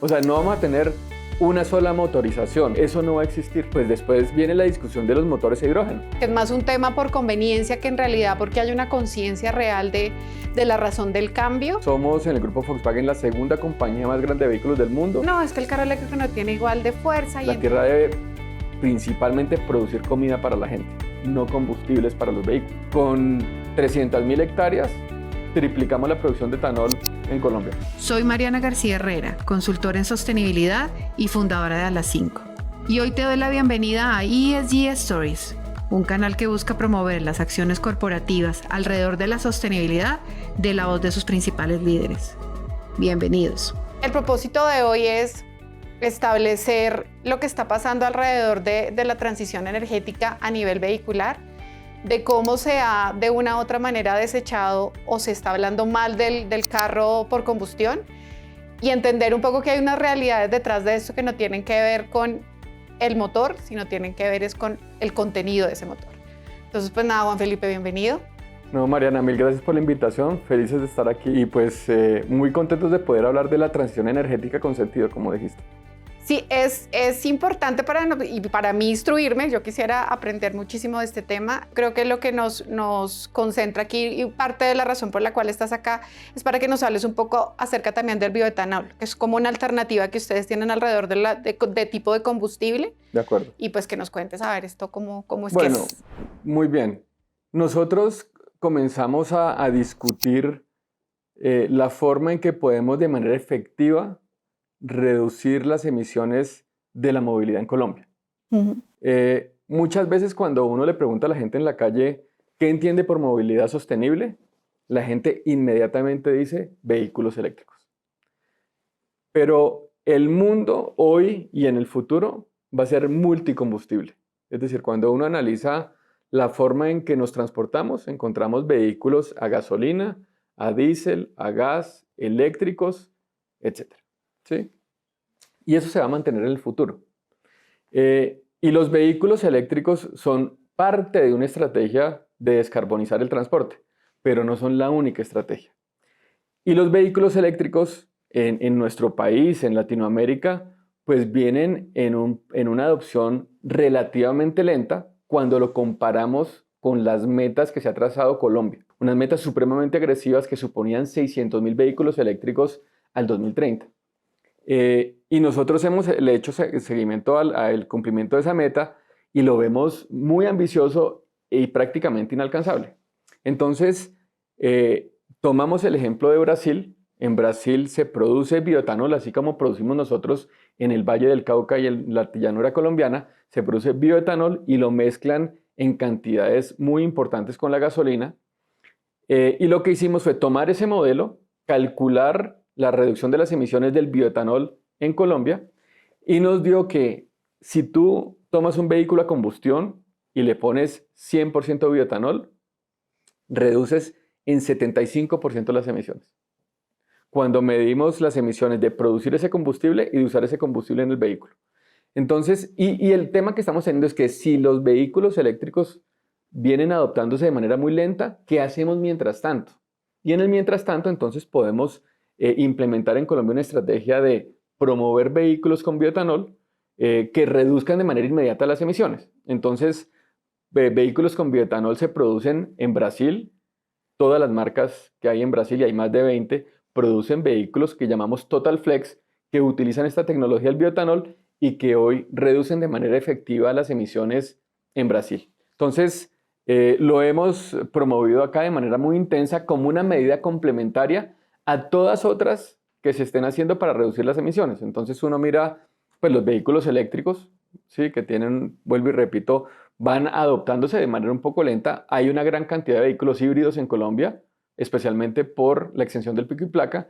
O sea, no vamos a tener una sola motorización, eso no va a existir. Pues después viene la discusión de los motores a hidrógeno. Es más un tema por conveniencia que en realidad porque hay una conciencia real de la razón del cambio. Somos en el grupo Volkswagen la segunda compañía más grande de vehículos del mundo. No, es que el carro eléctrico no tiene igual de fuerza. La tierra debe principalmente producir comida para la gente, no combustibles para los vehículos. Con 300.000 hectáreas, triplicamos la producción de etanol en Colombia. Soy Mariana García Herrera, consultora en sostenibilidad y fundadora de ALA5. Y hoy te doy la bienvenida a ESG Stories, un canal que busca promover las acciones corporativas alrededor de la sostenibilidad de la voz de sus principales líderes. Bienvenidos. El propósito de hoy es establecer lo que está pasando alrededor de la transición energética a nivel vehicular, de cómo se ha de una u otra manera desechado o se está hablando mal del carro por combustión y entender un poco que hay unas realidades detrás de esto que no tienen que ver con el motor, sino tienen que ver es con el contenido de ese motor. Entonces, pues nada, Juan Felipe, bienvenido. No, Mariana, mil gracias por la invitación, felices de estar aquí y pues muy contentos de poder hablar de la transición energética con sentido, como dijiste. Sí, es importante para mí instruirme. Yo quisiera aprender muchísimo de este tema. Creo que lo que nos concentra aquí y parte de la razón por la cual estás acá es para que nos hables un poco acerca también del bioetanol, que es como una alternativa que ustedes tienen alrededor de tipo de combustible. De acuerdo. Y pues que nos cuentes a ver esto cómo es bueno, que es. Muy bien. Nosotros comenzamos a discutir la forma en que podemos de manera efectiva reducir las emisiones de la movilidad en Colombia. Muchas veces cuando uno le pregunta a la gente en la calle qué entiende por movilidad sostenible, la gente inmediatamente dice vehículos eléctricos. Pero el mundo hoy y en el futuro va a ser multicombustible. Es decir, cuando uno analiza la forma en que nos transportamos, encontramos vehículos a gasolina, a diésel, a gas, eléctricos, etc. ¿Sí? Y eso se va a mantener en el futuro. Y los vehículos eléctricos son parte de una estrategia de descarbonizar el transporte, pero no son la única estrategia. Y los vehículos eléctricos en nuestro país, en Latinoamérica, pues vienen en una adopción relativamente lenta cuando lo comparamos con las metas que se ha trazado Colombia. Unas metas supremamente agresivas que suponían 600.000 vehículos eléctricos al 2030. Y nosotros le hecho seguimiento al cumplimiento de esa meta y lo vemos muy ambicioso y prácticamente inalcanzable. Entonces, tomamos el ejemplo de Brasil. En Brasil se produce bioetanol, así como producimos nosotros en el Valle del Cauca y en la llanura colombiana, se produce bioetanol y lo mezclan en cantidades muy importantes con la gasolina. Y lo que hicimos fue tomar ese modelo, calcular la reducción de las emisiones del bioetanol en Colombia y nos dio que si tú tomas un vehículo a combustión y le pones 100% bioetanol, reduces en 75% las emisiones. Cuando medimos las emisiones de producir ese combustible y de usar ese combustible en el vehículo. Entonces, y el tema que estamos teniendo es que si los vehículos eléctricos vienen adoptándose de manera muy lenta, ¿qué hacemos mientras tanto? Y en el mientras tanto, entonces podemos implementar en Colombia una estrategia de promover vehículos con bioetanol que reduzcan de manera inmediata las emisiones. Entonces, vehículos con bioetanol se producen en Brasil. Todas las marcas que hay en Brasil, y hay más de 20, producen vehículos que llamamos Total Flex, que utilizan esta tecnología del bioetanol y que hoy reducen de manera efectiva las emisiones en Brasil. Entonces, lo hemos promovido acá de manera muy intensa como una medida complementaria a todas otras que se estén haciendo para reducir las emisiones. Entonces uno mira pues, los vehículos eléctricos, ¿sí? Que tienen, vuelvo y repito, van adoptándose de manera un poco lenta. Hay una gran cantidad de vehículos híbridos en Colombia, especialmente por la extensión del pico y placa.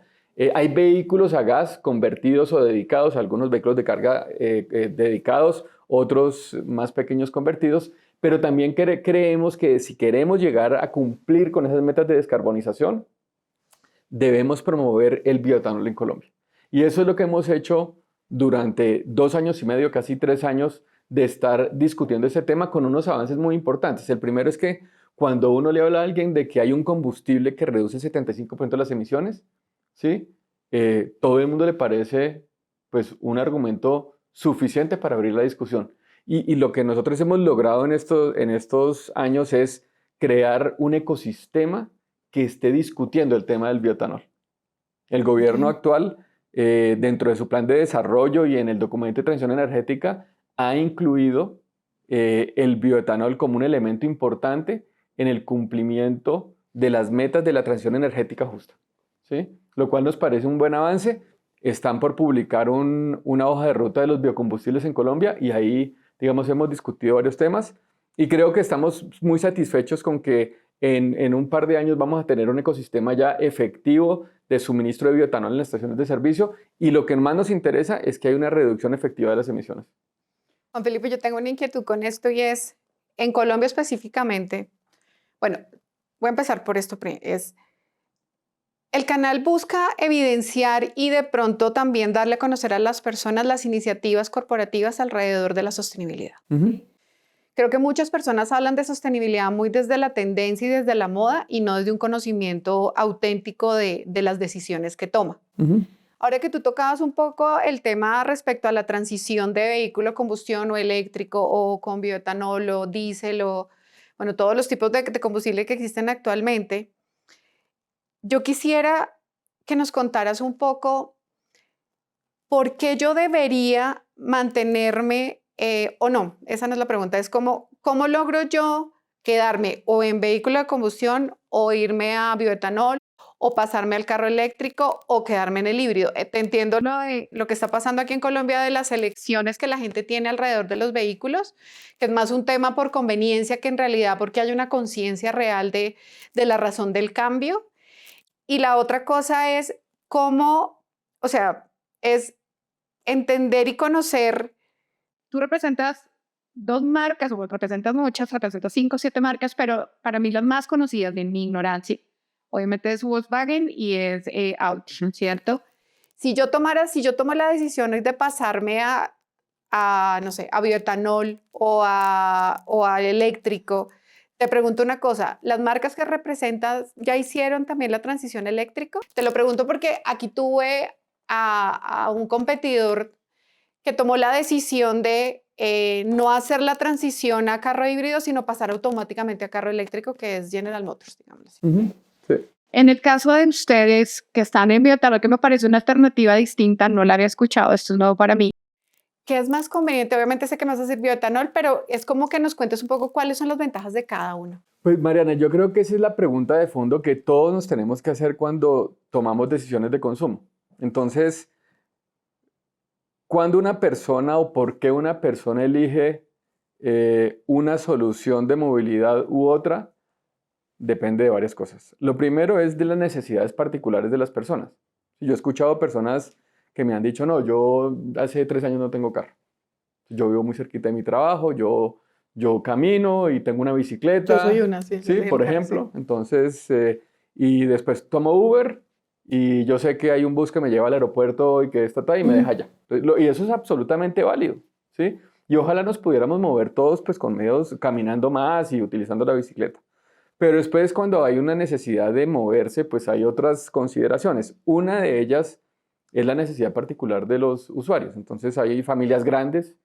Hay vehículos a gas convertidos o dedicados, algunos vehículos de carga dedicados, otros más pequeños convertidos, pero también creemos que si queremos llegar a cumplir con esas metas de descarbonización, debemos promover el bioetanol en Colombia. Y eso es lo que hemos hecho durante 2 años y medio, casi 3 años, de estar discutiendo ese tema con unos avances muy importantes. El primero es que cuando uno le habla a alguien de que hay un combustible que reduce 75% las emisiones, ¿sí? Todo el mundo le parece pues un argumento suficiente para abrir la discusión. Y lo que nosotros hemos logrado en estos años es crear un ecosistema que esté discutiendo el tema del bioetanol. El gobierno actual, dentro de su plan de desarrollo y en el documento de transición energética, ha incluido el bioetanol como un elemento importante en el cumplimiento de las metas de la transición energética justa, ¿sí? Lo cual nos parece un buen avance. Están por publicar una hoja de ruta de los biocombustibles en Colombia y ahí, digamos, hemos discutido varios temas y creo que estamos muy satisfechos con que en un par de años vamos a tener un ecosistema ya efectivo de suministro de bioetanol en las estaciones de servicio y lo que más nos interesa es que hay una reducción efectiva de las emisiones. Juan Felipe, yo tengo una inquietud con esto y es, en Colombia específicamente, bueno, voy a empezar por esto, el canal busca evidenciar y de pronto también darle a conocer a las personas las iniciativas corporativas alrededor de la sostenibilidad. Creo que muchas personas hablan de sostenibilidad muy desde la tendencia y desde la moda y no desde un conocimiento auténtico de las decisiones que toma. Ahora que tú tocabas un poco el tema respecto a la transición de vehículo a combustión o eléctrico o con bioetanol o diésel o bueno, todos los tipos de combustible que existen actualmente, yo quisiera que nos contaras un poco por qué yo debería mantenerme, o no, esa no es la pregunta, es cómo logro yo quedarme o en vehículo de combustión o irme a bioetanol o pasarme al carro eléctrico o quedarme en el híbrido. Te entiendo lo que está pasando aquí en Colombia de las elecciones que la gente tiene alrededor de los vehículos, que es más un tema por conveniencia que en realidad porque hay una conciencia real de la razón del cambio. Y la otra cosa es cómo, o sea, es entender y conocer. Tú representas dos marcas, o representas muchas, representas 5 o 7 marcas, pero para mí las más conocidas de mi ignorancia, obviamente es Volkswagen y es Audi, ¿cierto? Si yo tomo la decisión de pasarme no sé, a bioetanol o a eléctrico, te pregunto una cosa, ¿las marcas que representas ya hicieron también la transición eléctrica? Te lo pregunto porque aquí tuve a un competidor que tomó la decisión de no hacer la transición a carro híbrido, sino pasar automáticamente a carro eléctrico, que es General Motors, digamos así. Sí. En el caso de ustedes que están en bioetanol, que me parece una alternativa distinta, no la había escuchado, esto es nuevo para mí. ¿Qué es más conveniente? Obviamente sé que me vas a decir bioetanol, pero es como que nos cuentes un poco cuáles son las ventajas de cada uno. Pues Mariana, yo creo que esa es la pregunta de fondo que todos nos tenemos que hacer cuando tomamos decisiones de consumo. Entonces, ¿cuándo una persona o por qué una persona elige una solución de movilidad u otra? Depende de varias cosas. Lo primero es de las necesidades particulares de las personas. Yo he escuchado personas que me han dicho, no, yo hace 3 años no tengo carro. Yo vivo muy cerquita de mi trabajo, yo camino y tengo una bicicleta. Yo soy una, sí. Sí, por ejemplo. Sí. Entonces, y después tomo Uber y yo sé que hay un bus que me lleva al aeropuerto y que está y me deja allá. Y eso es absolutamente válido, ¿sí? Y ojalá nos pudiéramos mover todos pues con medios caminando más y utilizando la bicicleta. Pero después cuando hay una necesidad de moverse, pues hay otras consideraciones. Una de ellas es la necesidad particular de los usuarios. Entonces hay familias grandes,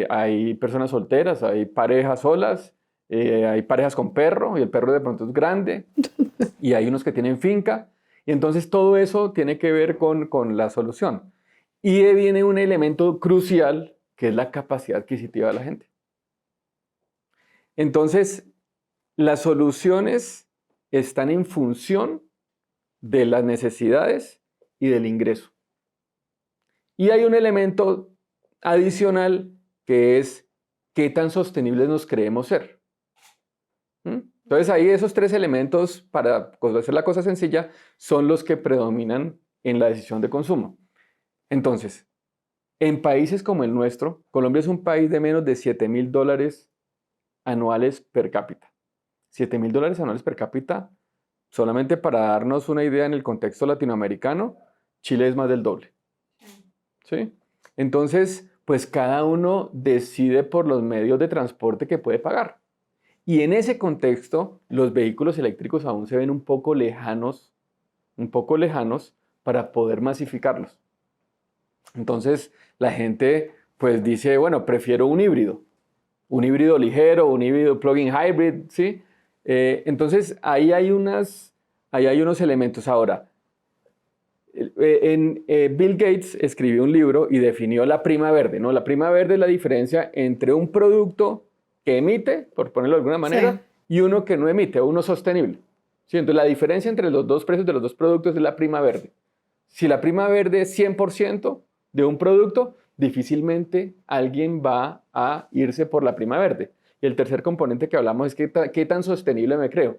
hay personas solteras, hay parejas solas, hay parejas con perro y el perro de pronto es grande y hay unos que tienen finca. Y entonces todo eso tiene que ver con la solución. Y viene un elemento crucial que es la capacidad adquisitiva de la gente. Entonces, las soluciones están en función de las necesidades y del ingreso. Y hay un elemento adicional que es qué tan sostenibles nos creemos ser. Entonces ahí esos 3 elementos, para hacer la cosa sencilla, son los que predominan en la decisión de consumo. Entonces, en países como el nuestro, Colombia es un país de menos de $7.000 anuales per cápita. $7.000 anuales per cápita, solamente para darnos una idea en el contexto latinoamericano, Chile es más del doble. ¿Sí? Entonces, pues cada uno decide por los medios de transporte que puede pagar. Y en ese contexto, los vehículos eléctricos aún se ven un poco lejanos para poder masificarlos. Entonces, la gente pues dice, bueno, prefiero un híbrido ligero, un híbrido plug-in hybrid, ¿sí? Entonces, ahí hay unos elementos. Ahora, Bill Gates escribió un libro y definió la prima verde, ¿no? La prima verde es la diferencia entre un producto que emite, por ponerlo de alguna manera, Sí. y uno que no emite, uno sostenible. ¿Sí? Entonces, la diferencia entre los dos precios de los dos productos es la prima verde. Si la prima verde es 100% de un producto, difícilmente alguien va a irse por la prima verde. Y el tercer componente que hablamos es qué tan sostenible me creo.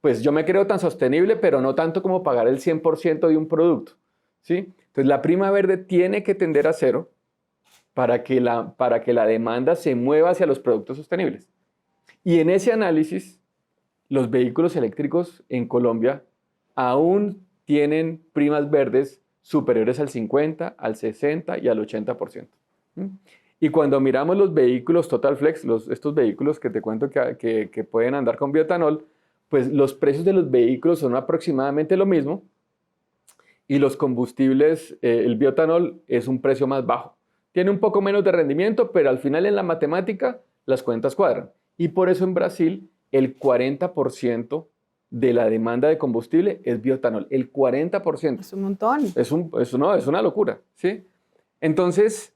Pues yo me creo tan sostenible, pero no tanto como pagar el 100% de un producto, ¿sí? Entonces la prima verde tiene que tender a cero para que la demanda se mueva hacia los productos sostenibles. Y en ese análisis, los vehículos eléctricos en Colombia aún tienen primas verdes superiores al 50, al 60 y al 80%. ¿Mm? Y cuando miramos los vehículos Total Flex, estos vehículos que te cuento que pueden andar con bioetanol, pues los precios de los vehículos son aproximadamente lo mismo y los combustibles, el bioetanol es un precio más bajo. Tiene un poco menos de rendimiento, pero al final en la matemática las cuentas cuadran. Y por eso en Brasil el 40% de la demanda de combustible es bioetanol. El 40%. Es un montón. Es una locura, ¿sí? Entonces,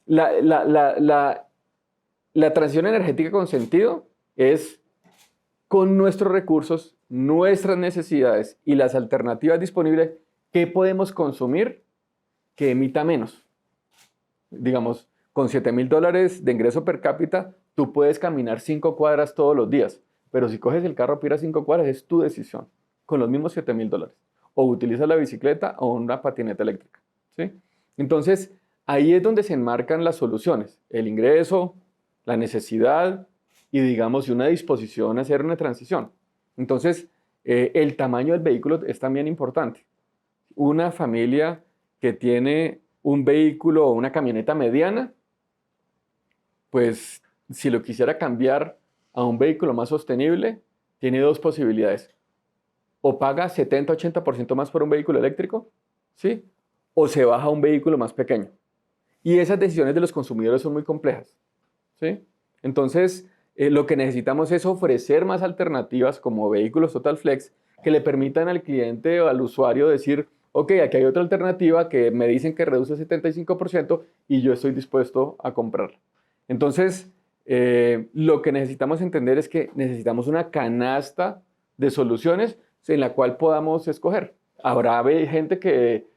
la transición energética con sentido es con nuestros recursos, nuestras necesidades y las alternativas disponibles, ¿qué podemos consumir que emita menos? Digamos, con $7,000 de ingreso per cápita, tú puedes caminar 5 cuadras todos los días, pero si coges el carro para ir a 5 cuadras, es tu decisión, con los mismos $7,000. O utilizas la bicicleta o una patineta eléctrica, ¿sí? Entonces, ahí es donde se enmarcan las soluciones, el ingreso, la necesidad y, digamos, una disposición a hacer una transición. Entonces, el tamaño del vehículo es también importante. Una familia que tiene un vehículo o una camioneta mediana, pues si lo quisiera cambiar a un vehículo más sostenible, tiene dos posibilidades. O paga 70-80% más por un vehículo eléctrico, ¿sí? O se baja a un vehículo más pequeño. Y esas decisiones de los consumidores son muy complejas, ¿sí? Entonces, lo que necesitamos es ofrecer más alternativas como vehículos Total Flex que le permitan al cliente o al usuario decir, ok, aquí hay otra alternativa que me dicen que reduce 75% y yo estoy dispuesto a comprarla. Entonces, lo que necesitamos entender es que necesitamos una canasta de soluciones en la cual podamos escoger. Habrá gente que,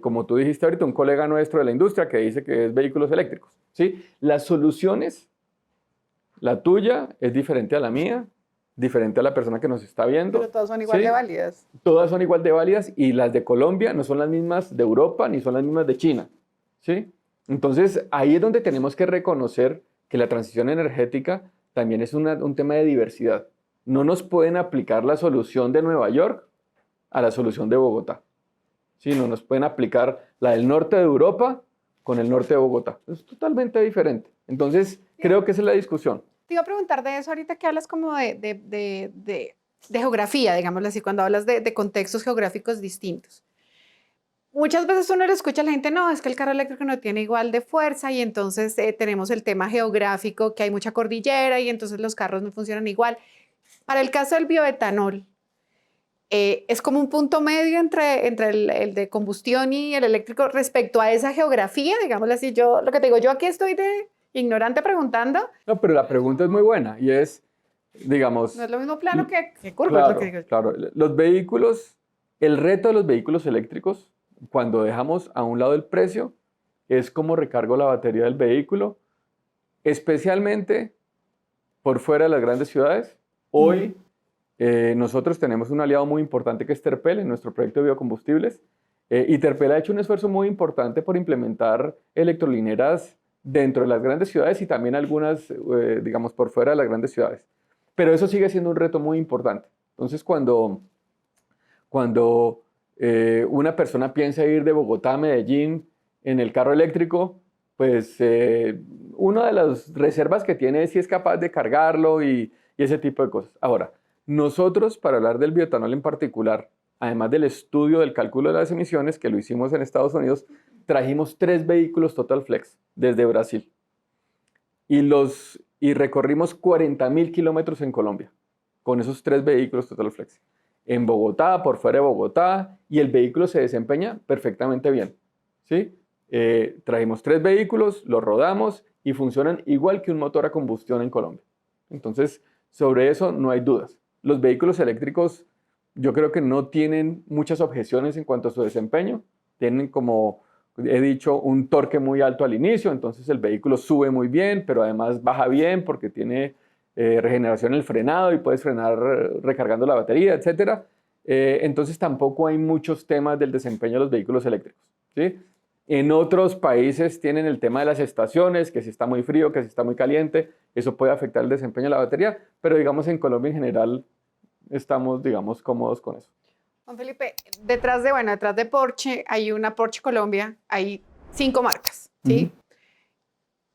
como tú dijiste ahorita, un colega nuestro de la industria que dice que es vehículos eléctricos, ¿sí? Las soluciones, la tuya es diferente a la mía, diferente a la persona que nos está viendo. Pero todas son igual ¿sí? de válidas. Todas son igual de válidas y las de Colombia no son las mismas de Europa ni son las mismas de China, ¿sí? Entonces, ahí es donde tenemos que reconocer que la transición energética también es un tema de diversidad. No nos pueden aplicar la solución de Nueva York a la solución de Bogotá. ¿Sí? No nos pueden aplicar la del norte de Europa con el norte de Bogotá. Es totalmente diferente. Entonces, creo que esa es la discusión. Te iba a preguntar de eso ahorita que hablas como de geografía, digámoslo así, cuando hablas de contextos geográficos distintos. Muchas veces uno le escucha a la gente, no, es que el carro eléctrico no tiene igual de fuerza y entonces tenemos el tema geográfico, que hay mucha cordillera y entonces los carros no funcionan igual. Para el caso del bioetanol, es como un punto medio entre el de combustión y el eléctrico respecto a esa geografía, digámoslo así. Lo que te digo, yo aquí estoy de ignorante preguntando. No, pero la pregunta es muy buena y es, digamos... No es lo mismo plano que curvo. Claro, es lo que digo. claro. Los vehículos, el reto de los vehículos eléctricos, cuando dejamos a un lado el precio, es cómo recargo la batería del vehículo, especialmente por fuera de las grandes ciudades. Hoy nosotros tenemos un aliado muy importante que es Terpel en nuestro proyecto de biocombustibles y Terpel ha hecho un esfuerzo muy importante por implementar electrolineras dentro de las grandes ciudades y también algunas, digamos, por fuera de las grandes ciudades. Pero eso sigue siendo un reto muy importante. Entonces, cuando una persona piensa ir de Bogotá a Medellín en el carro eléctrico, pues una de las reservas que tiene es si es capaz de cargarlo y ese tipo de cosas. Ahora, nosotros, para hablar del bioetanol en particular, además del estudio del cálculo de las emisiones, que lo hicimos en Estados Unidos, trajimos 3 vehículos Total Flex desde Brasil y recorrimos 40.000 kilómetros en Colombia con esos 3 vehículos Total Flex. En Bogotá, por fuera de Bogotá, y el vehículo se desempeña perfectamente bien, ¿sí? Trajimos 3 vehículos, los rodamos y funcionan igual que un motor a combustión en Colombia. Entonces, sobre eso no hay dudas. Los vehículos eléctricos yo creo que no tienen muchas objeciones en cuanto a su desempeño. Tienen, como he dicho, un torque muy alto al inicio, entonces el vehículo sube muy bien, pero además baja bien porque tiene regeneración en el frenado y puedes frenar recargando la batería, etc. Entonces tampoco hay muchos temas del desempeño de los vehículos eléctricos, ¿sí? En otros países tienen el tema de las estaciones, que si está muy frío, que si está muy caliente, eso puede afectar el desempeño de la batería, pero digamos en Colombia en general estamos, digamos, cómodos con eso. Juan Felipe, detrás de Porsche hay una Porsche Colombia, hay 5 marcas, ¿sí?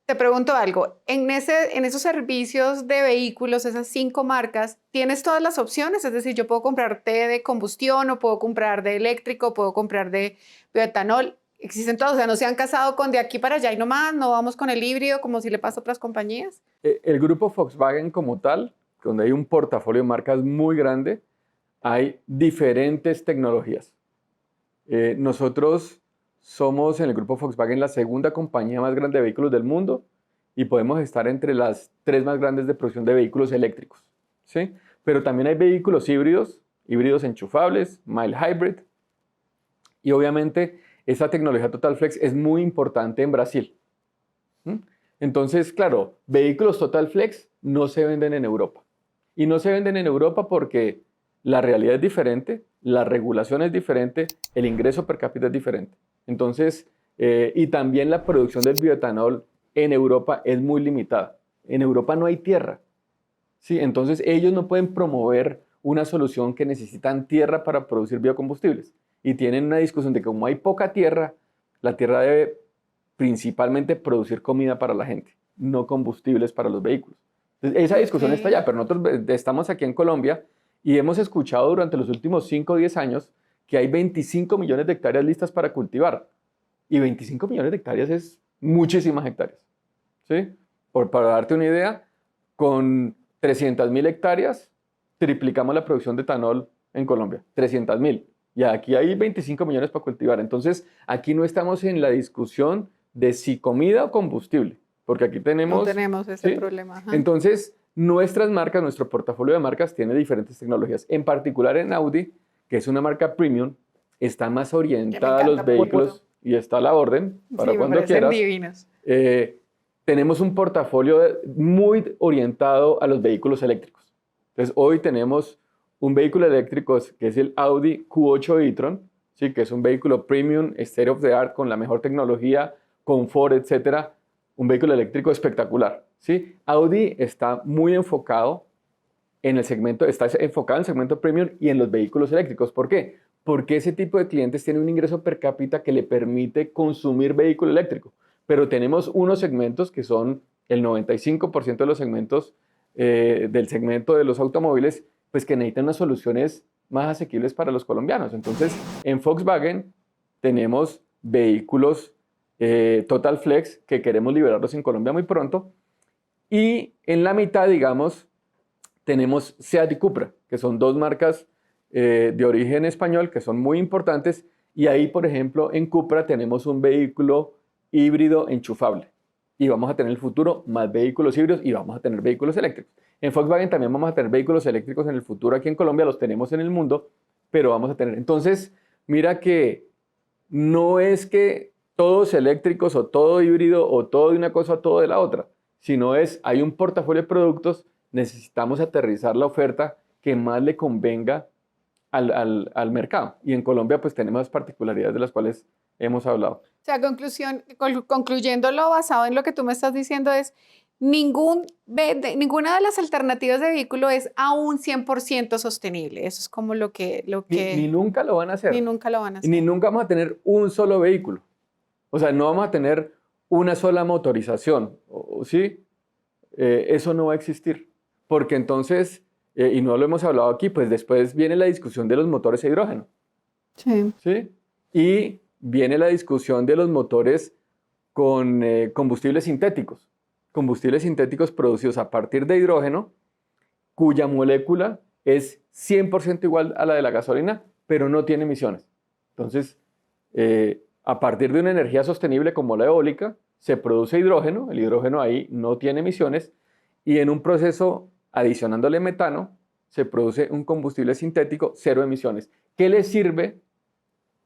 Te pregunto algo, en esos servicios de vehículos, esas 5 marcas, ¿tienes todas las opciones? Es decir, yo puedo comprarte de combustión, o puedo comprar de eléctrico, puedo comprar de bioetanol. Existen todos, o sea, no se han casado con de aquí para allá y nomás, no vamos con el híbrido como si le pasa a otras compañías. El grupo Volkswagen como tal, donde hay un portafolio de marcas muy grande, hay diferentes tecnologías. Nosotros somos en el grupo Volkswagen la segunda compañía más grande de vehículos del mundo y podemos estar entre las 3 más grandes de producción de vehículos eléctricos, ¿sí? Pero también hay vehículos híbridos, híbridos enchufables, mild hybrid, y obviamente esa tecnología Total Flex es muy importante en Brasil. Entonces, claro, vehículos Total Flex no se venden en Europa. Y no se venden en Europa porque la realidad es diferente, la regulación es diferente, el ingreso per cápita es diferente. Entonces, y también la producción del bioetanol en Europa es muy limitada. En Europa no hay tierra, ¿sí? Entonces ellos no pueden promover una solución que necesitan tierra para producir biocombustibles. Y tienen una discusión de que como hay poca tierra, la tierra debe principalmente producir comida para la gente, no combustibles para los vehículos. Entonces, esa discusión está allá, pero nosotros estamos aquí en Colombia y hemos escuchado durante los últimos 5 o 10 años que hay 25 millones de hectáreas listas para cultivar. Y 25 millones de hectáreas es muchísimas hectáreas, ¿sí? Para darte una idea, con 300.000 hectáreas triplicamos la producción de etanol en Colombia. 300.000. Y aquí hay 25 millones para cultivar. Entonces, aquí no estamos en la discusión de si comida o combustible, porque aquí tenemos... No tenemos ese ¿sí? problema. Ajá. Entonces, nuestras marcas, nuestro portafolio de marcas tiene diferentes tecnologías. En particular en Audi, que es una marca premium, está más orientada a los vehículos y está a la orden para sí, cuando me quieras. Divinos. Tenemos un portafolio muy orientado a los vehículos eléctricos. Entonces, hoy tenemos un vehículo eléctrico que es el Audi Q8 e-tron, ¿sí? Que es un vehículo premium, state of the art, con la mejor tecnología, confort, etcétera. Un vehículo eléctrico espectacular, ¿sí? Audi está muy enfocado en el segmento, está enfocado en el segmento premium y en los vehículos eléctricos. ¿Por qué? Porque ese tipo de clientes tiene un ingreso per cápita que le permite consumir vehículo eléctrico. Pero tenemos unos segmentos que son el 95% de los segmentos del segmento de los automóviles, pues que necesitan unas soluciones más asequibles para los colombianos. Entonces, en Volkswagen tenemos vehículos Total Flex que queremos liberarlos en Colombia muy pronto. Y en la mitad, digamos, tenemos Seat y Cupra, que son 2 marcas de origen español que son muy importantes. Y ahí, por ejemplo, en Cupra tenemos un vehículo híbrido enchufable. Y vamos a tener en el futuro más vehículos híbridos y vamos a tener vehículos eléctricos. En Volkswagen también vamos a tener vehículos eléctricos en el futuro aquí en Colombia, los tenemos en el mundo, pero vamos a tener. Entonces, mira que no es que todos eléctricos o todo híbrido o todo de una cosa o todo de la otra, sino hay un portafolio de productos, necesitamos aterrizar la oferta que más le convenga al mercado. Y en Colombia pues tenemos las particularidades de las cuales hemos hablado. O sea, concluyéndolo basado en lo que tú me estás diciendo es, ninguna de las alternativas de vehículo es aún 100% sostenible. Eso es como lo que... Ni nunca lo van a hacer. Ni nunca lo van a hacer. Ni nunca vamos a tener un solo vehículo. O sea, no vamos a tener una sola motorización, ¿sí? Eso no va a existir. Porque entonces, y no lo hemos hablado aquí, pues después viene la discusión de los motores a hidrógeno. Sí. ¿Sí? Y viene la discusión de los motores con combustibles sintéticos. Combustibles sintéticos producidos a partir de hidrógeno, cuya molécula es 100% igual a la de la gasolina, pero no tiene emisiones. Entonces, a partir de una energía sostenible como la eólica, se produce hidrógeno, el hidrógeno ahí no tiene emisiones, y en un proceso adicionándole metano, se produce un combustible sintético, cero emisiones, que le sirve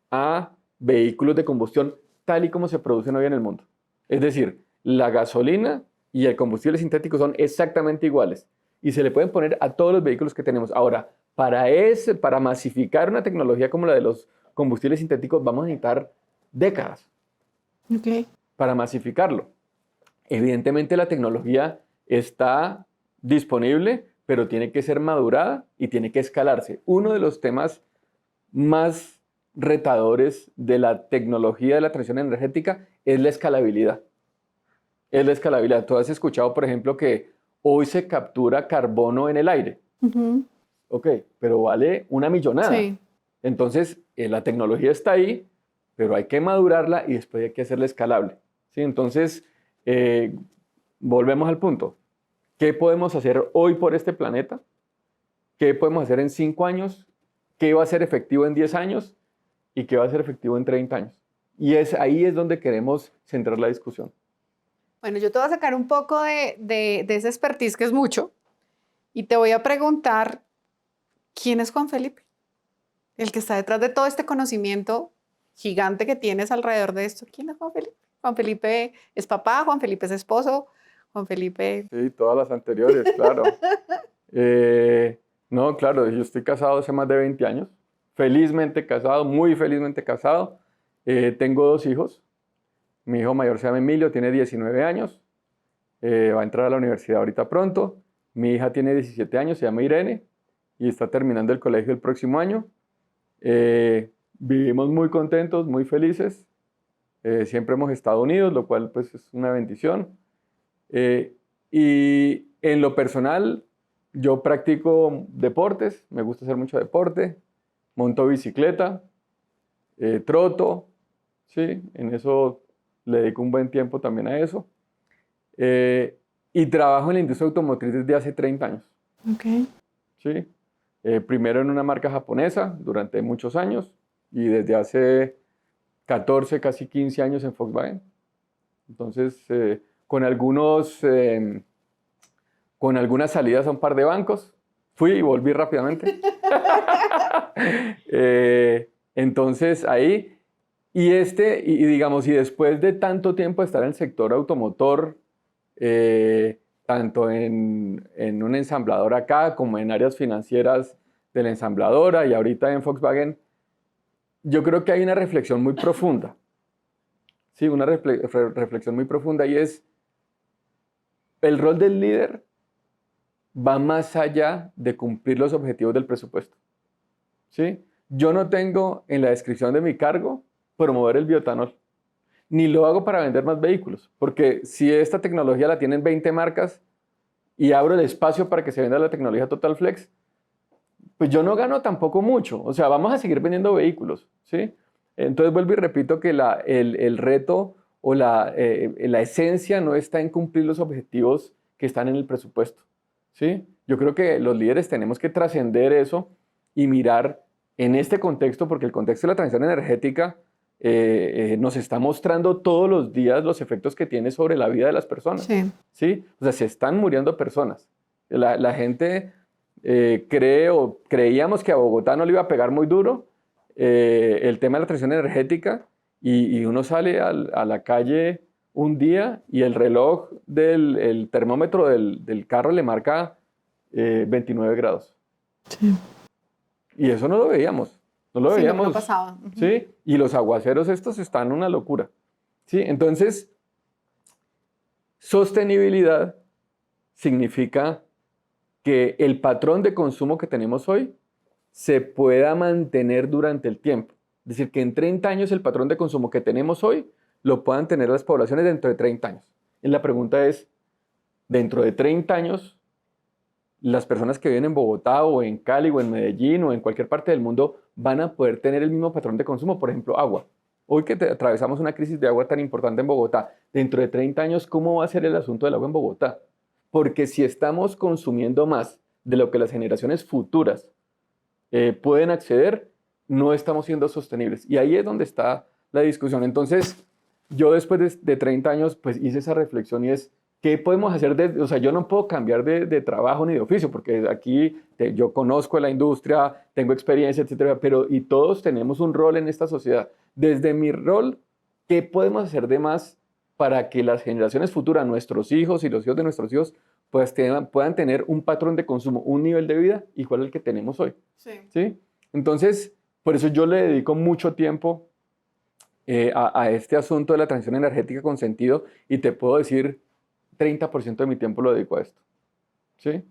a vehículos de combustión tal y como se producen hoy en el mundo. Es decir, la gasolina y el combustible sintético son exactamente iguales y se le pueden poner a todos los vehículos que tenemos. Ahora, para masificar una tecnología como la de los combustibles sintéticos vamos a necesitar décadas para masificarlo. Evidentemente la tecnología está disponible, pero tiene que ser madurada y tiene que escalarse. Uno de los temas más retadores de la tecnología de la transición energética es la escalabilidad. Es la escalabilidad. Tú has escuchado, por ejemplo, que hoy se captura carbono en el aire. Ok, pero vale una millonada. Sí. Entonces, la tecnología está ahí, pero hay que madurarla y después hay que hacerla escalable. ¿Sí? Entonces, volvemos al punto. ¿Qué podemos hacer hoy por este planeta? ¿Qué podemos hacer en 5 años? ¿Qué va a ser efectivo en 10 años? ¿Y qué va a ser efectivo en 30 años? Y ahí es donde queremos centrar la discusión. Bueno, yo te voy a sacar un poco de ese expertise que es mucho y te voy a preguntar, ¿quién es Juan Felipe? El que está detrás de todo este conocimiento gigante que tienes alrededor de esto. ¿Quién es Juan Felipe? Juan Felipe es papá, Juan Felipe es esposo, Juan Felipe... Sí, todas las anteriores, claro. No, claro, yo estoy casado hace más de 20 años. Felizmente casado, muy felizmente casado. Tengo 2 hijos. Mi hijo mayor se llama Emilio, tiene 19 años. Va a entrar a la universidad ahorita pronto. Mi hija tiene 17 años, se llama Irene y está terminando el colegio el próximo año. Vivimos muy contentos, muy felices. Siempre hemos estado unidos, lo cual pues es una bendición. Y en lo personal, yo practico deportes, me gusta hacer mucho deporte, monto bicicleta, troto, ¿sí? En eso le dedico un buen tiempo también a eso. Y trabajo en la industria automotriz desde hace 30 años. Okay. ¿Sí? Primero en una marca japonesa durante muchos años y desde hace 14, casi 15 años en Volkswagen. Entonces, con algunas salidas a un par de bancos, fui y volví rápidamente. Entonces, ahí, y digamos, y después de tanto tiempo de estar en el sector automotor, tanto en un ensamblador acá como en áreas financieras de la ensambladora y ahorita en Volkswagen, yo creo que hay una reflexión muy profunda. Sí, una reflexión muy profunda y es el rol del líder va más allá de cumplir los objetivos del presupuesto. ¿Sí? Yo no tengo en la descripción de mi cargo promover el bioetanol, ni lo hago para vender más vehículos, porque si esta tecnología la tienen 20 marcas y abro el espacio para que se venda la tecnología Total Flex, pues yo no gano tampoco mucho. O sea, vamos a seguir vendiendo vehículos, ¿sí? Entonces vuelvo y repito que el reto o la esencia no está en cumplir los objetivos que están en el presupuesto, ¿sí? Yo creo que los líderes tenemos que trascender eso y mirar en este contexto, porque el contexto de la transición energética nos está mostrando todos los días los efectos que tiene sobre la vida de las personas. Sí. ¿Sí? O sea, se están muriendo personas. La gente creíamos que a Bogotá no le iba a pegar muy duro el tema de la transición energética y uno sale a la calle un día y el reloj el termómetro del carro le marca 29 grados. Sí. Y eso no lo veíamos. No lo veíamos. No pasaba. ¿Sí? Y los aguaceros estos están una locura. ¿Sí? Entonces, sostenibilidad significa que el patrón de consumo que tenemos hoy se pueda mantener durante el tiempo. Es decir, que en 30 años el patrón de consumo que tenemos hoy lo puedan tener las poblaciones dentro de 30 años. Y la pregunta es, dentro de 30 años, las personas que viven en Bogotá o en Cali o en Medellín o en cualquier parte del mundo van a poder tener el mismo patrón de consumo, por ejemplo, agua Hoy que atravesamos una crisis de agua tan importante en Bogotá, dentro de 30 años, ¿cómo va a ser el asunto del agua en Bogotá? Porque si estamos consumiendo más de lo que las generaciones futuras pueden acceder, no estamos siendo sostenibles. Y ahí es donde está la discusión. Entonces, yo después de 30 años, pues hice esa reflexión y es, ¿qué podemos hacer? O sea, yo no puedo cambiar de trabajo ni de oficio, porque aquí yo conozco la industria, tengo experiencia, etcétera, pero y todos tenemos un rol en esta sociedad. Desde mi rol, ¿qué podemos hacer de más para que las generaciones futuras, nuestros hijos y los hijos de nuestros hijos, pues puedan tener un patrón de consumo, un nivel de vida igual al que tenemos hoy? Sí. ¿Sí? Entonces, por eso yo le dedico mucho tiempo a este asunto de la transición energética con sentido, y te puedo decir, 30% de mi tiempo lo dedico a esto. ¿Sí?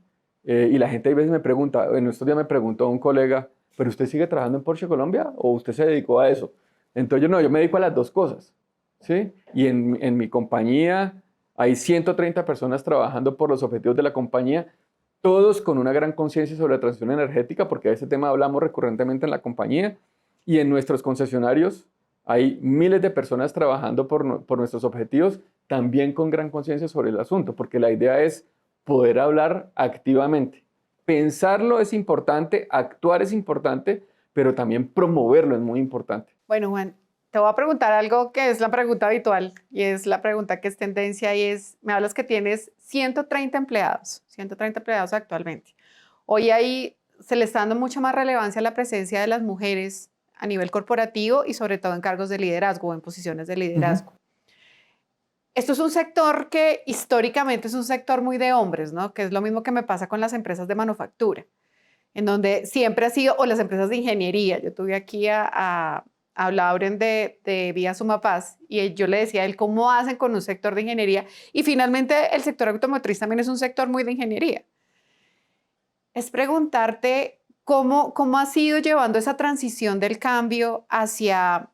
Y la gente a veces me pregunta, en estos días me preguntó un colega, ¿pero usted sigue trabajando en Porsche Colombia o usted se dedicó a eso? Entonces yo me dedico a las dos cosas. ¿Sí? Y en mi compañía hay 130 personas trabajando por los objetivos de la compañía, todos con una gran conciencia sobre la transición energética, porque de ese tema hablamos recurrentemente en la compañía, y en nuestros concesionarios hay miles de personas trabajando por nuestros objetivos, también con gran conciencia sobre el asunto, porque la idea es poder hablar activamente. Pensarlo es importante, actuar es importante, pero también promoverlo es muy importante. Bueno, Juan, te voy a preguntar algo que es la pregunta habitual y es la pregunta que es tendencia y es, me hablas que tienes 130 empleados actualmente. Hoy ahí se le está dando mucha más relevancia a la presencia de las mujeres a nivel corporativo y sobre todo en cargos de liderazgo o en posiciones de liderazgo. Uh-huh. Esto es un sector que históricamente es un sector muy de hombres, ¿no? Que es lo mismo que me pasa con las empresas de manufactura, en donde siempre ha sido, o las empresas de ingeniería. Yo tuve aquí a Lauren de Vía Sumapaz y yo le decía a él cómo hacen con un sector de ingeniería, y finalmente el sector automotriz también es un sector muy de ingeniería. Es preguntarte cómo has ido llevando esa transición del cambio hacia,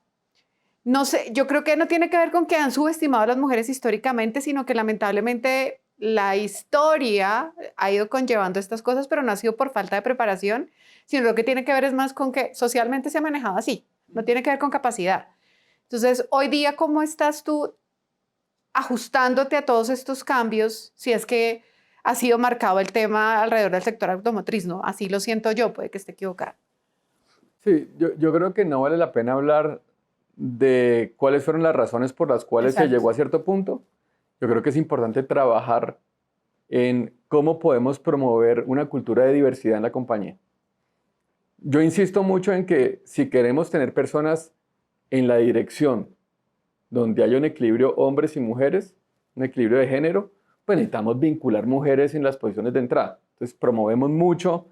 no sé, yo creo que no tiene que ver con que han subestimado a las mujeres históricamente, sino que lamentablemente la historia ha ido conllevando estas cosas, pero no ha sido por falta de preparación, sino lo que tiene que ver es más con que socialmente se ha manejado así, no tiene que ver con capacidad. Entonces, hoy día, ¿cómo estás tú ajustándote a todos estos cambios? Si es que ha sido marcado el tema alrededor del sector automotriz, ¿no? Así lo siento yo, puede que esté equivocado. Sí, yo creo que no vale la pena hablar de cuáles fueron las razones por las cuales se llegó a cierto punto. Yo creo que es importante trabajar en cómo podemos promover una cultura de diversidad en la compañía. Yo insisto mucho en que si queremos tener personas en la dirección donde haya un equilibrio hombres y mujeres, un equilibrio de género, pues necesitamos vincular mujeres en las posiciones de entrada. Entonces promovemos mucho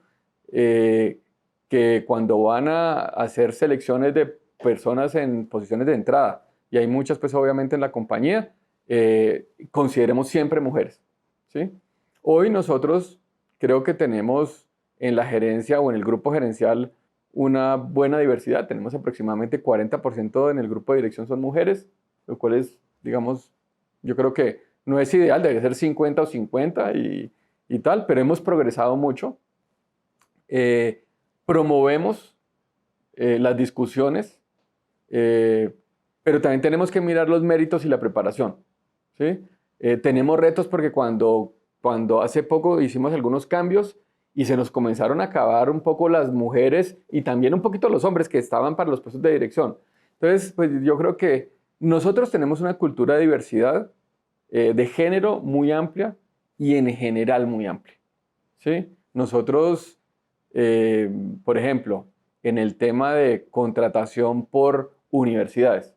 que cuando van a hacer selecciones de personas en posiciones de entrada, y hay muchas pues obviamente en la compañía, consideremos siempre mujeres, ¿sí? Hoy nosotros creo que tenemos en la gerencia o en el grupo gerencial una buena diversidad. Tenemos aproximadamente 40% en el grupo de dirección son mujeres, lo cual es, digamos, yo creo que no es ideal, debería ser 50 o 50 y tal, pero hemos progresado mucho. Promovemos las discusiones, pero también tenemos que mirar los méritos y la preparación, ¿sí? Tenemos retos porque cuando hace poco hicimos algunos cambios y se nos comenzaron a acabar un poco las mujeres y también un poquito los hombres que estaban para los puestos de dirección. Entonces, pues yo creo que nosotros tenemos una cultura de diversidad de género muy amplia y en general muy amplia, ¿sí? Nosotros, por ejemplo, en el tema de contratación por universidades,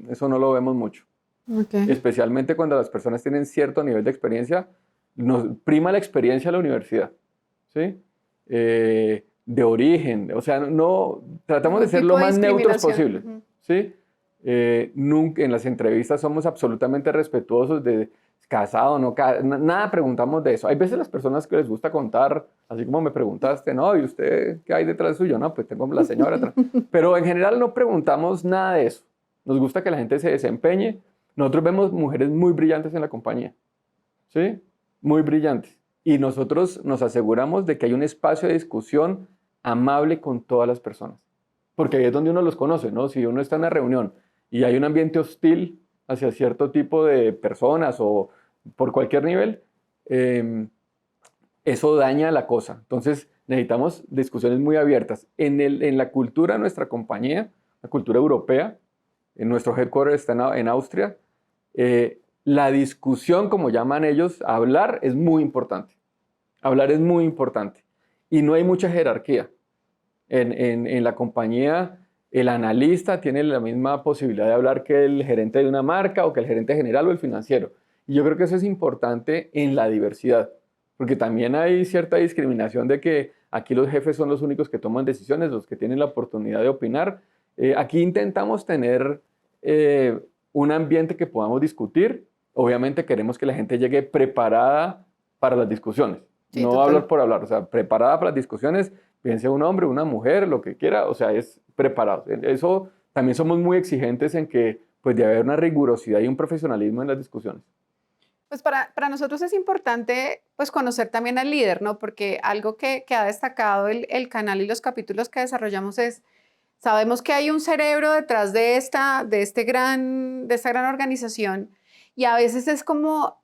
eso no lo vemos mucho. Okay. Especialmente cuando las personas tienen cierto nivel de experiencia, nos prima la experiencia de la universidad, ¿sí? De origen, o sea, no tratamos de ser lo más neutros posible, ¿sí? Nunca en las entrevistas somos absolutamente respetuosos de casado, no, nada preguntamos de eso. Hay veces las personas que les gusta contar, así como me preguntaste, no, ¿y usted qué hay detrás suyo? No, pues tengo la señora atrás. Pero en general no preguntamos nada de eso. Nos gusta que la gente se desempeñe. Nosotros vemos mujeres muy brillantes en la compañía, ¿sí? Muy brillantes. Y nosotros nos aseguramos de que hay un espacio de discusión amable con todas las personas. porque ahí es donde uno los conoce, ¿no? Si uno está en una reunión y hay un ambiente hostil hacia cierto tipo de personas o por cualquier nivel, eso daña la cosa. Entonces necesitamos discusiones muy abiertas. En la cultura de nuestra compañía, la cultura europea, en nuestro headquarter está en Austria, la discusión, como llaman ellos, hablar es muy importante. Hablar es muy importante. Y no hay mucha jerarquía. En la compañía, el analista tiene la misma posibilidad de hablar que el gerente de una marca o que el gerente general o el financiero. Y yo creo que eso es importante en la diversidad, porque también hay cierta discriminación de que aquí los jefes son los únicos que toman decisiones, los que tienen la oportunidad de opinar. Aquí intentamos tener un ambiente que podamos discutir. Obviamente queremos que la gente llegue preparada para las discusiones. Sí, No total. hablar por hablar, o sea, preparada para las discusiones, piense un hombre, una mujer, lo que quiera, o sea, es preparado. Eso también somos muy exigentes en que pues debe haber una rigurosidad y un profesionalismo en las discusiones. Pues para nosotros es importante pues conocer también al líder, ¿no? Porque algo que ha destacado el canal y los capítulos que desarrollamos es, sabemos que hay un cerebro detrás de esta gran organización y a veces es como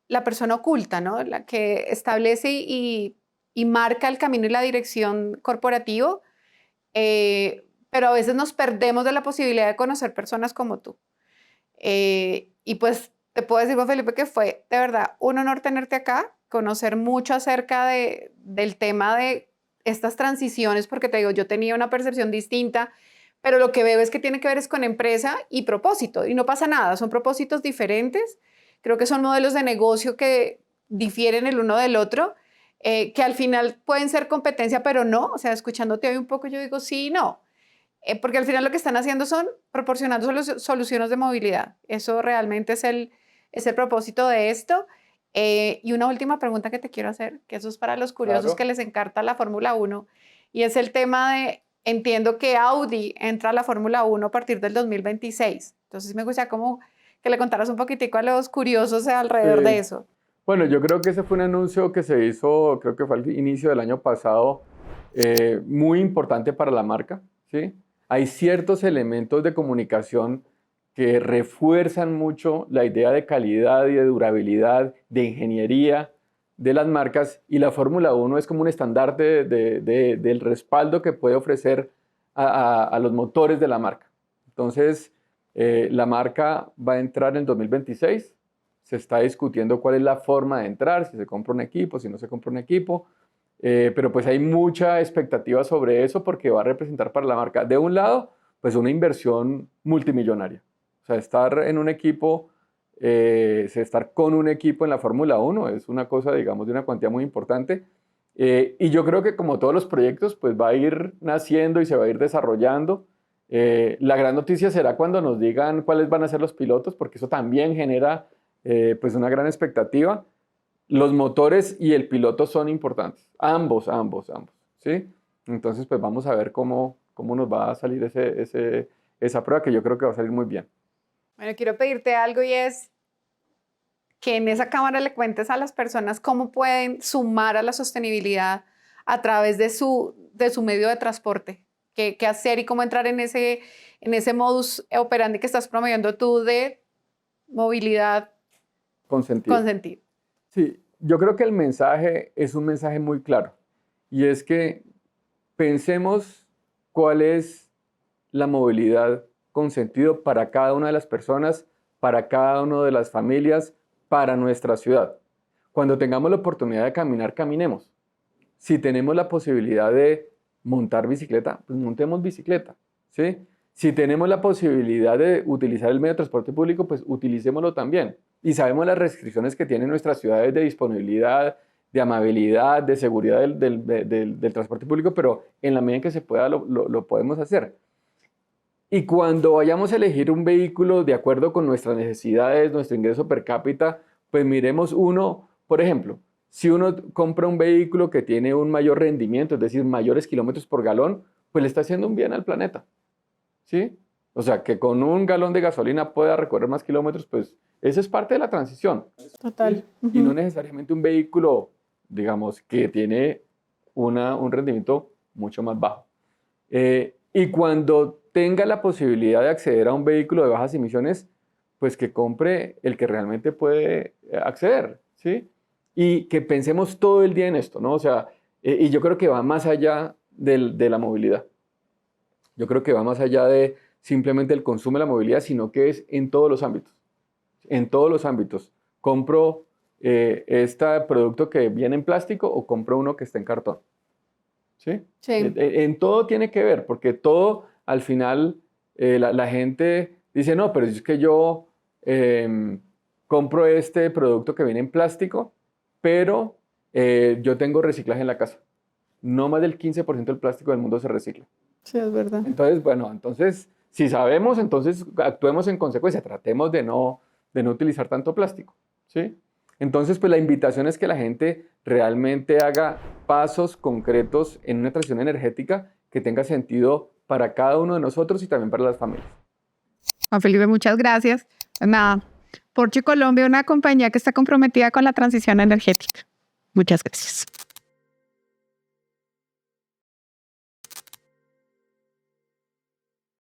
la persona oculta, ¿no? La que establece y marca el camino y la dirección corporativo, pero a veces nos perdemos de la posibilidad de conocer personas como tú. Y pues te puedo decir, Juan Felipe, que fue de verdad un honor tenerte acá, conocer mucho acerca del tema de estas transiciones, porque te digo, yo tenía una percepción distinta, pero lo que veo es que tiene que ver es con empresa y propósito, y no pasa nada, son propósitos diferentes, creo que son modelos de negocio que difieren el uno del otro, que al final pueden ser competencia, pero no, o sea, escuchándote hoy un poco yo digo sí y no. Porque al final lo que están haciendo son proporcionando soluciones de movilidad. Eso realmente es el propósito de esto. Y una última pregunta que te quiero hacer, que eso es para los curiosos Claro. que les encanta la Fórmula 1, y es el tema de, entiendo que Audi entra a la Fórmula 1 a partir del 2026. Entonces me gustaría como que le contaras un poquitico a los curiosos alrededor de Sí. eso. Bueno, yo creo que ese fue un anuncio que se hizo, creo que fue al inicio del año pasado, muy importante para la marca, ¿sí? Hay ciertos elementos de comunicación que refuerzan mucho la idea de calidad y de durabilidad, de ingeniería de las marcas, y la Fórmula 1 es como un estandarte del respaldo que puede ofrecer a los motores de la marca. Entonces, la marca va a entrar en 2026. Se está discutiendo cuál es la forma de entrar, si se compra un equipo, si no se compra un equipo, pero pues hay mucha expectativa sobre eso porque va a representar para la marca, de un lado, pues una inversión multimillonaria. O sea, estar en un equipo, estar con un equipo en la Fórmula 1 es una cosa, digamos, de una cuantía muy importante. Y yo creo que como todos los proyectos, pues va a ir naciendo y se va a ir desarrollando. La gran noticia será cuando nos digan cuáles van a ser los pilotos, porque eso también genera pues una gran expectativa. Los motores y el piloto son importantes, ambos, ¿sí? Entonces, pues vamos a ver cómo nos va a salir esa prueba, que yo creo que va a salir muy bien. Bueno, quiero pedirte algo y es que en esa cámara le cuentes a las personas cómo pueden sumar a la sostenibilidad a través de su medio de transporte, qué hacer y cómo entrar en ese modus operandi que estás promoviendo tú de movilidad Con sentido. con sentido. Sí, yo creo que el mensaje es un mensaje muy claro, y es que pensemos cuál es la movilidad con sentido para cada una de las personas, para cada una de las familias, para nuestra ciudad. Cuando tengamos la oportunidad de caminar, caminemos. Si tenemos la posibilidad de montar bicicleta, pues montemos bicicleta, ¿sí? Si tenemos la posibilidad de utilizar el medio de transporte público, pues utilicémoslo también. Y sabemos las restricciones que tienen nuestras ciudades de disponibilidad, de amabilidad, de seguridad del transporte público, pero en la medida en que se pueda lo podemos hacer. Y cuando vayamos a elegir un vehículo de acuerdo con nuestras necesidades, nuestro ingreso per cápita, pues miremos uno, por ejemplo, si uno compra un vehículo que tiene un mayor rendimiento, es decir, mayores kilómetros por galón, pues le está haciendo un bien al planeta, ¿sí? O sea, que con un galón de gasolina pueda recorrer más kilómetros, pues esa es parte de la transición. Total. Y no necesariamente un vehículo, digamos, que tiene un rendimiento mucho más bajo. Y cuando tenga la posibilidad de acceder a un vehículo de bajas emisiones, pues que compre el que realmente puede acceder, ¿sí? Y que pensemos todo el día en esto, ¿no? O sea, y yo creo que va más allá de la movilidad. Yo creo que va más allá de simplemente el consumo de la movilidad, sino que es en todos los ámbitos. En todos los ámbitos. Compro este producto que viene en plástico o compro uno que está en cartón. ¿Sí? Sí. En todo tiene que ver, porque todo al final la gente dice, no, pero es que yo compro este producto que viene en plástico, pero yo tengo reciclaje en la casa. No más del 15% del plástico del mundo se recicla. Sí, es verdad. Entonces, bueno, entonces, si sabemos, entonces actuemos en consecuencia, tratemos de no utilizar tanto plástico, ¿sí? Entonces, pues la invitación es que la gente realmente haga pasos concretos en una transición energética que tenga sentido para cada uno de nosotros y también para las familias. Juan Felipe, muchas gracias. Pues nada, Porsche Colombia, una compañía que está comprometida con la transición energética. Muchas gracias.